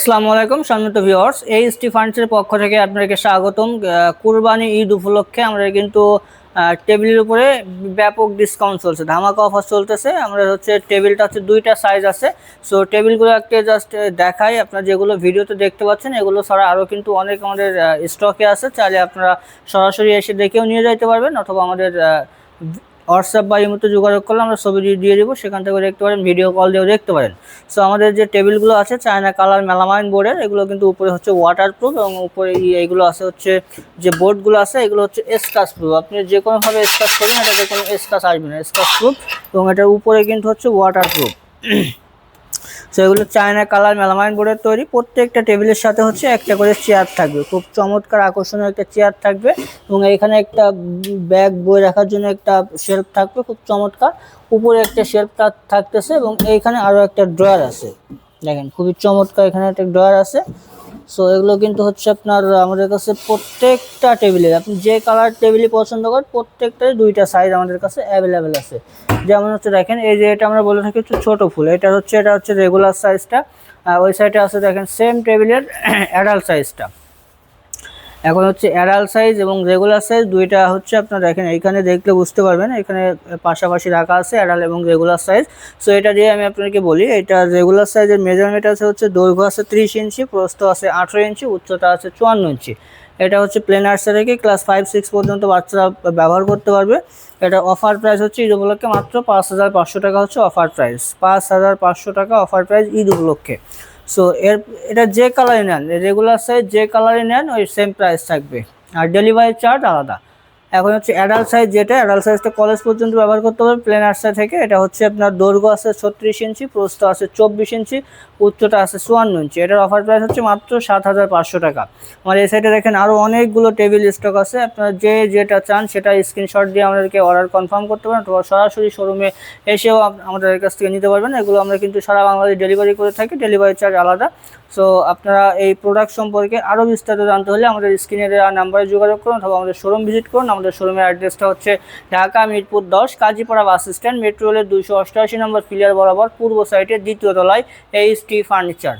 আসসালামু আলাইকুম সম্মানিত ভিউয়ার্স, এইচটি ফান্ডসের পক্ষ থেকে আপনাদেরকে স্বাগতম। কুরবানি ঈদ উপলক্ষে আমরা কিন্তু টেবিলের উপরে ব্যাপক ডিসকাউন্ট চলছে, ধামাকা অফার চলতেছে। আমরা হচ্ছে টেবিলটা হচ্ছে দুইটা সাইজ আছে। সো টেবিলগুলো একটা জাস্ট দেখাই, আপনারা যেগুলো ভিডিওতে দেখতে পাচ্ছেন এগুলো ছাড়া আরও কিন্তু অনেক আমাদের স্টকে আছে। চাইলে আপনারা সরাসরি এসে দেখেও নিয়ে যাইতে পারবেন, অথবা আমাদের হোয়াটসঅ্যাপ বা ইমোতে যোগাযোগ করলে আমরা ছবি দিয়ে দেবো, সেখান থেকে দেখতে পারেন, ভিডিও কল দিয়েও দেখতে পারেন। সো আমাদের যে টেবিলগুলো আছে চায়না কালার মেলামাইন বোর্ডের, এগুলো কিন্তু উপরে হচ্ছে ওয়াটারপ্রুফ এবং উপরে এইগুলো আছে হচ্ছে যে বোর্ডগুলো আছে এগুলো হচ্ছে স্ক্র্যাচ প্রুফ। আপনি যে কোনোভাবে স্ক্র্যাচ করবেন এটাতে কোনো স্ক্র্যাচ আসবে না, স্ক্র্যাচ প্রুফ। এবং এটার উপরে কিন্তু হচ্ছে ওয়াটারপ্রুফ। সো এগুলো চায়না কালার মেলামাইন বোর্ডের তৈরি। প্রত্যেকটা টেবিলের সাথে হচ্ছে একটা করে চেয়ার থাকবে, খুব চমৎকার আকর্ষণীয় একটা চেয়ার থাকবে। এবং এখানে একটা ব্যাগ বই রাখার জন্য একটা শেলফ থাকবে, খুব চমৎকার। উপরে একটা শেলফ থাকতেছে এবং এইখানে আরও একটা ড্রয়ার আছে, দেখেন খুবই চমৎকার, এখানে একটা ড্রয়ার আছে। সো এগুলো কিন্তু হচ্ছে আপনার আমাদের কাছে প্রত্যেকটা টেবিলে, আপনি যে কালার টেবিলই পছন্দ করেন প্রত্যেকটাই দুইটা সাইজ আমাদের কাছে অ্যাভেলেবেল আছে। যেমন হচ্ছে দেখেন, এই যে এটা আমরা বলে থাকি হচ্ছে ছোটো ফুল, এটা হচ্ছে রেগুলার সাইজটা। ওই সাইডে আছে দেখেন সেম টেবিলের অ্যাডাল্ট সাইজটা। এখন হচ্ছে অ্যাডাল্ট সাইজ এবং রেগুলার সাইজ দুইটা হচ্ছে আপনার দেখেন এইখানে দেখলে বুঝতে পারবেন, এখানে পাশাপাশি রাখা আছে অ্যাডাল্ট এবং রেগুলার সাইজ। সো এটা দিয়ে আমি আপনাকে বলি, এটা রেগুলার সাইজের মেজারমেন্ট আছে হচ্ছে দৈর্ঘ্য আছে 30 ইঞ্চি, প্রস্থ আছে 18 ইঞ্চি, উচ্চতা আছে 54 ইঞ্চি। এটা হচ্ছে প্লে নার্সারি থেকে ক্লাস 5-6 পর্যন্ত বাচ্চারা ব্যবহার করতে পারবে। এটা অফার প্রাইস হচ্ছে ঈদ উপলক্ষে মাত্র 5,500 টাকা হচ্ছে অফার প্রাইস, 5,500 টাকা অফার প্রাইস ঈদ উপলক্ষে। সো এটা যে কালারই নেন, রেগুলার সাইজ যে কালারই নেন ওই সেম প্রাইস থাকবে, আর ডেলিভারি চার্জ আলাদা। এখন হচ্ছে অ্যাডাল্ট সাইজ, যেটা অ্যাডাল্ট সাইজটা কলেজ পর্যন্ত ব্যবহার করতে হবে প্লেন আর্টসা থেকে। এটা হচ্ছে আপনার দৈর্ঘ্য আছে 36 ইঞ্চি, প্রস্থ আছে 24 ইঞ্চি, উচ্চতা আছে 54 ইঞ্চি। এটার অফার প্রাইস হচ্ছে মাত্র 7,500 টাকা। আমার এই সাইডে দেখেন আরও অনেকগুলো টেবিল স্টক আছে, আপনারা যেটা চান সেটা স্ক্রিনশট দিয়ে আমাদেরকে অর্ডার কনফার্ম করতে পারেন, অথবা সরাসরি শোরুমে এসেও আমাদের কাছ থেকে নিতে পারবেন। এগুলো আমরা কিন্তু সারা বাংলাদেশে ডেলিভারি করে থাকি, ডেলিভারি চার্জ আলাদা। সো আপনারা এই প্রোডাক্ট সম্পর্কে আরও বিস্তারিত জানতে হলে আমাদের স্ক্রিনে দেওয়া নাম্বারে যোগাযোগ করুন, অথবা আমাদের শোরুম ভিজিট করুন। আমাদের শোরুমের অ্যাড্রেসটা হচ্ছে Dhaka Mirpur 10 Kazipara bus stand, metro রেলের 288 নম্বর পিলার বরাবর পূর্ব সাইডে দ্বিতীয় তলায় এইচটি ফার্নিচার।